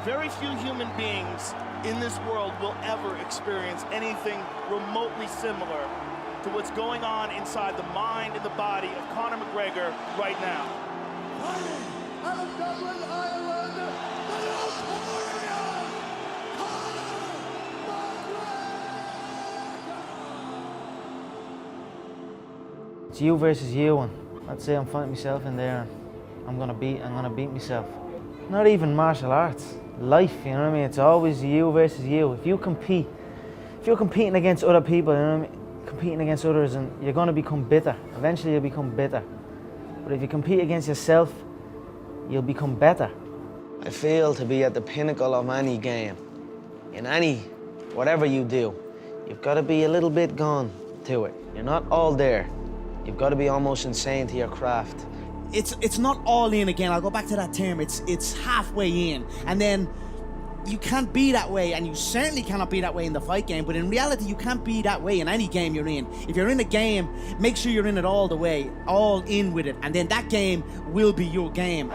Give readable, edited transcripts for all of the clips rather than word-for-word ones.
Very few human beings in this world will ever experience anything remotely similar to what's going on inside the mind and the body of Conor McGregor right now. Out of Dublin, Ireland, the Octagon, Conor McGregor! It's you versus you, and I'd say I'm fighting myself in there. I'm gonna beat myself. Not even martial arts, life. You know what I mean? It's always you versus you. If you're competing against other people, you know what I mean? Competing against others, and you're gonna become bitter. Eventually, you'll become bitter. But if you compete against yourself, you'll become better. I feel to be at the pinnacle of any game, in whatever you do, you've got to be a little bit gone to it. You're not all there. You've got to be almost insane to your craft. It's not all in again. I'll go back to that term. It's halfway in, and then you can't be that way, and you certainly cannot be that way in the fight game. But in reality, you can't be that way in any game you're in. If you're in a game, make sure you're in it all the way, all in with it, and then that game will be your game.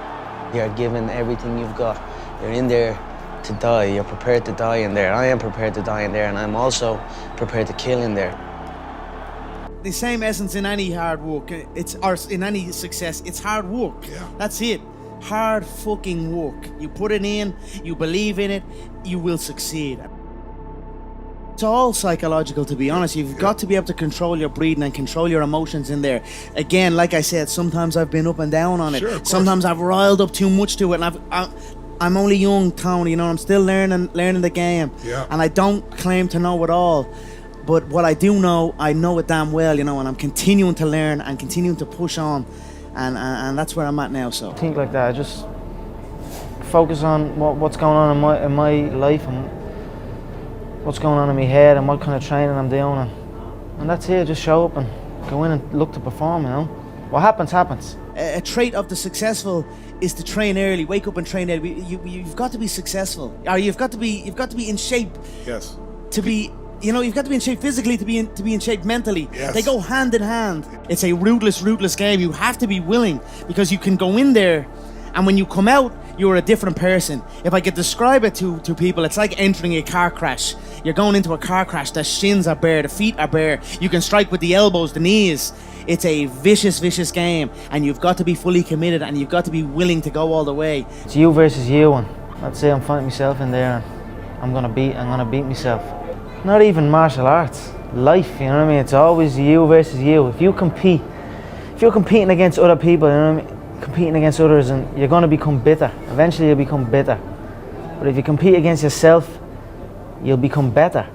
You're giving everything you've got. You're in there to die. You're prepared to die in there. I am prepared to die in there, and I'm also prepared to kill in there. The same essence in any hard work. Or in any success. It's hard work. Yeah. That's it. Hard fucking work. You put it in, you believe in it, you will succeed. It's all psychological, to be honest. You've got to be able to control your breathing and control your emotions in there. Again, like I said, sometimes I've been up and down on it. Sure, of course. Sometimes I've riled up too much to it, and I'm only young, Tony. You know, I'm still learning the game. Yeah. And I don't claim to know it all. But what I do know, I know it damn well, you know, and I'm continuing to learn and continuing to push on. And that's where I'm at now, so. Think like that. I just focus on what's going on in my life and what's going on in my head and what kind of training I'm doing, and that's it. Just show up and go in and look to perform. You know, what happens happens. A trait of the successful is to train early, wake up and train early. You've got to be successful, or you've got to be in shape. Yes. To be. You know, you've got to be in shape physically to be in shape mentally. Yes. They go hand in hand. It's a ruthless game. You have to be willing, because you can go in there, and when you come out, you're a different person. If I could describe it to people, it's like entering a car crash. You're going into a car crash. The shins are bare, the feet are bare. You can strike with the elbows, the knees. It's a vicious game, and you've got to be fully committed, and you've got to be willing to go all the way. It's you versus you, and I'd say I'm fighting myself in there, and I'm gonna beat myself. Not even martial arts, life. You know what I mean? It's always you versus you. If you're competing against other people, you know what I mean? Competing against others, and you're gonna become bitter. Eventually, you'll become bitter. But if you compete against yourself, you'll become better.